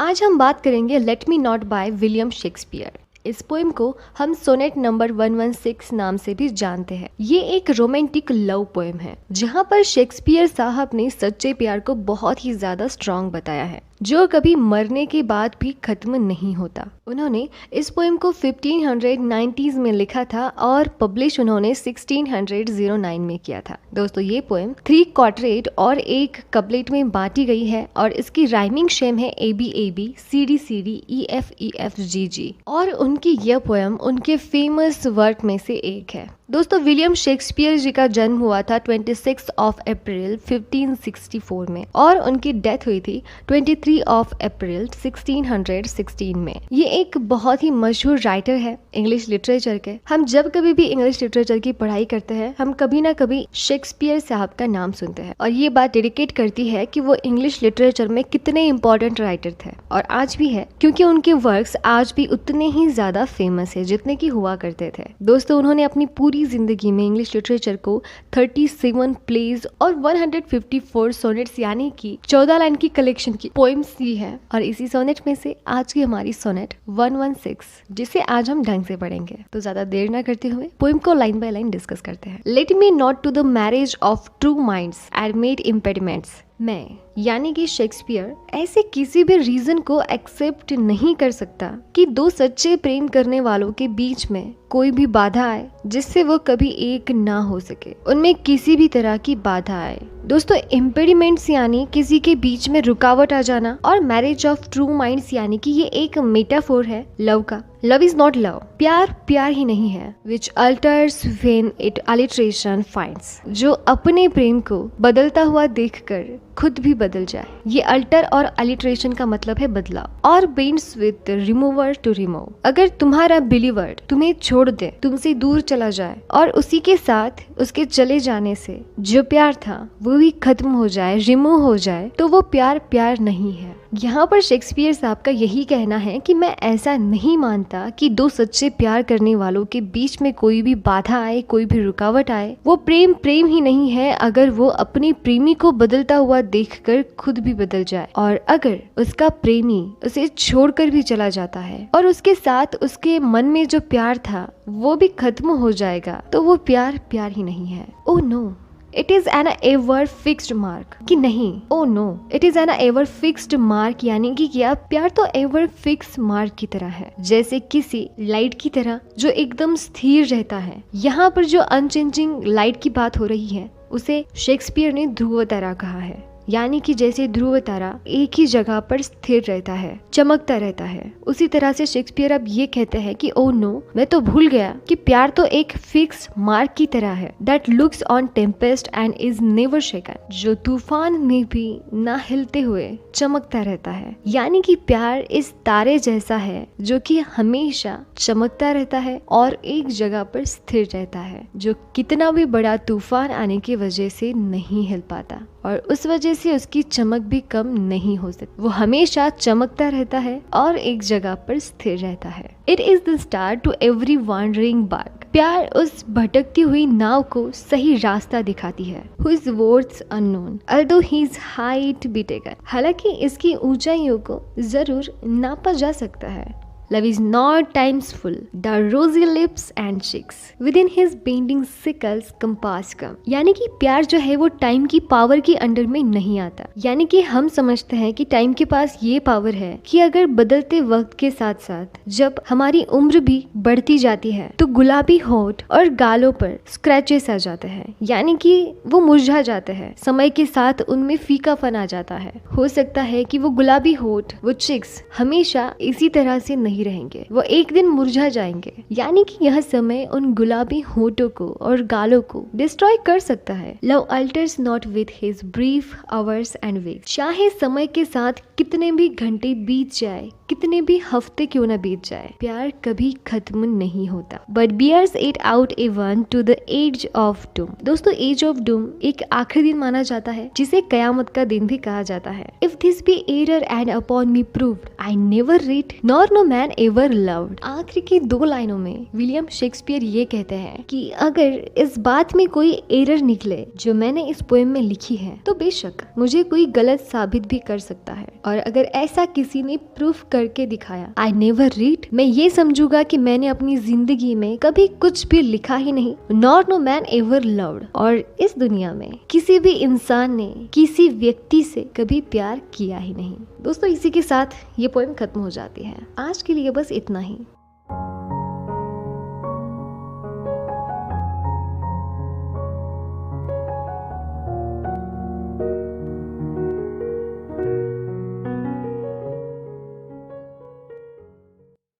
आज हम बात करेंगे late me not by William Shakespeare. इस पोएम को हम सोनेट नंबर 116 नाम से भी जानते हैं। ये एक रोमांटिक लव पोएम है जहाँ पर शेक्सपियर साहब ने सच्चे प्यार को बहुत ही ज्यादा स्ट्रॉन्ग बताया है, जो कभी मरने के बाद भी खत्म नहीं होता। उन्होंने इस पोएम को 1590s में लिखा था और पब्लिश उन्होंने 1609 में किया था। दोस्तों ये पोएम 3 क्वार्टेट और 1 कपलेट में बांटी गई है और इसकी राइमिंग शेम है ABAB CD EFEFGG और उनकी यह पोएम उनके फेमस वर्क में से एक है। दोस्तों विलियम शेक्सपियर जी का जन्म हुआ था 26 अप्रैल 1564 में और उनकी डेथ हुई थी 23 अप्रैल 1616 में। ये एक बहुत ही मशहूर राइटर है इंग्लिश लिटरेचर के। हम जब कभी भी इंग्लिश लिटरेचर की पढ़ाई करते हैं हम कभी ना कभी शेक्सपियर साहब का नाम सुनते हैं और ये बात डेडिकेट करती है कि वो इंग्लिश लिटरेचर में कितने इंपॉर्टेंट राइटर थे और आज भी है, क्योंकि उनके वर्क्स आज भी उतने ही ज्यादा फेमस है जितने की हुआ करते थे। दोस्तों उन्होंने अपनी पूरी जिंदगी में इंग्लिश लिटरेचर को 37 प्लेज और 154 सोनेट्स यानी कि 14 लाइन की कलेक्शन की पोएम्स दी है और इसी सोनेट में से आज की हमारी सोनेट 116 जिसे आज हम ढंग से पढ़ेंगे। तो ज्यादा देर ना करते हुए पोएम को लाइन बाय लाइन डिस्कस करते हैं। Let me not to the marriage of true minds admit impediments. मैं यानी कि शेक्सपियर ऐसे किसी भी रीजन को एक्सेप्ट नहीं कर सकता कि दो सच्चे प्रेम करने वालों के बीच में कोई भी बाधा आए जिससे वो कभी एक ना हो सके, उनमें किसी भी तरह की बाधा आए। दोस्तों इम्पेडिमेंट्स यानी किसी के बीच में रुकावट आ जाना और मैरिज ऑफ ट्रू माइंड्स यानी कि ये एक मेटाफोर है लव का। लव इज नॉट लव, प्यार प्यार ही नहीं है। Which alters when it alteration finds, जो अपने प्रेम को बदलता हुआ देखकर खुद भी बदल जाए। ये अल्टर और अलिटरेशन का मतलब है बदलाव। और bends with remover to remove, अगर तुम्हारा बिलीवर तुम्हें छोड़ दे, तुमसे दूर चला जाए और उसी के साथ उसके चले जाने से जो प्यार था वो भी खत्म हो जाए, रिमूव हो जाए, तो वो प्यार प्यार नहीं है। यहाँ पर शेक्सपियर साहब का यही कहना है कि मैं ऐसा नहीं मानता कि दो सच्चे प्यार करने वालों के बीच में कोई भी बाधा आए, कोई भी रुकावट आए। वो प्रेम प्रेम ही नहीं है अगर वो अपने प्रेमी को बदलता हुआ देखकर खुद भी बदल जाए और अगर उसका प्रेमी उसे छोड़कर भी चला जाता है और उसके साथ उसके मन में जो प्यार था वो भी खत्म हो जाएगा, तो वो प्यार प्यार ही नहीं है। Oh no, it is an ever fixed mark. कि नहीं, oh no, it is an ever fixed mark यानी कि क्या प्यार तो एवर फिक्स मार्क की तरह है, जैसे किसी लाइट की तरह जो एकदम स्थिर रहता है। यहाँ पर जो अनचेंजिंग लाइट की बात हो रही है उसे शेक्सपियर ने ध्रुव तारा कहा है, यानी कि जैसे ध्रुव तारा एक ही जगह पर स्थिर रहता है, चमकता रहता है, उसी तरह से शेक्सपियर अब ये कहते हैं कि ओ नो, मैं तो भूल गया कि प्यार तो एक फिक्स मार्क की तरह है, that looks on tempest and is never shaken, जो तूफान में भी ना हिलते हुए चमकता रहता है। यानी कि प्यार इस तारे जैसा है जो कि हमेशा चमकता रहता है और एक जगह पर स्थिर रहता है, जो कितना भी बड़ा तूफान आने की वजह से नहीं हिल पाता और उस वजह से उसकी चमक भी कम नहीं हो सकती। वो हमेशा चमकता रहता है और एक जगह पर स्थिर रहता है। It is the star to every wandering bark. प्यार उस भटकती हुई नाव को सही रास्ता दिखाती है। Whose words unknown, although his height be taken, हालांकि इसकी ऊंचाइयों को जरूर नापा जा सकता है। Love is not times full, the rosy lips and cheeks, within his bending sickles compass come। यानी कि प्यार जो है वो टाइम की पावर के अंडर में नहीं आता। यानी कि हम समझते हैं कि टाइम के पास ये पावर है कि अगर बदलते वक्त के साथ साथ जब हमारी उम्र भी बढ़ती जाती है तो गुलाबी होठ और गालों पर स्क्रैचेस आ जाते हैं, यानी कि वो मुरझा जाते हैं, समय के साथ उनमें फीकापन आ जाता है। हो सकता है कि वो गुलाबी होठ, वो चिक्स हमेशा इसी तरह से नहीं रहेंगे, वो एक दिन मुरझा जाएंगे। यानी कि यह समय उन गुलाबी होठों को और गालों को डिस्ट्रॉय कर सकता है। Love altars not with his brief hours and weeks, चाहे समय के साथ कितने भी घंटे बीत जाए, कितने भी हफ्ते क्यों न बीत जाए, प्यार कभी खत्म नहीं होता। But bears it out even to the edge of doom. दोस्तों, एज ऑफ डूम एक आखिरी दिन माना जाता है, जिसे कयामत का दिन भी कहा जाता है। If this be error and upon me proved, I never read nor no man ever loved. आखिरी की 2 लाइनों में विलियम शेक्सपियर ये कहते हैं कि अगर इस बात में कोई एरर निकले जो मैंने इस पोएम में लिखी है, तो बेशक मुझे कोई गलत साबित भी कर सकता है, और अगर ऐसा किसी ने प्रूफ करके दिखाया, आई नेवर रीड, मैं ये समझूंगा कि मैंने अपनी जिंदगी में कभी कुछ भी लिखा ही नहीं, nor no man ever loved, और इस दुनिया में किसी भी इंसान ने किसी व्यक्ति से कभी प्यार किया ही नहीं। दोस्तों, इसी के साथ ये पोएम खत्म हो जाती है। आज के लिए बस इतना ही।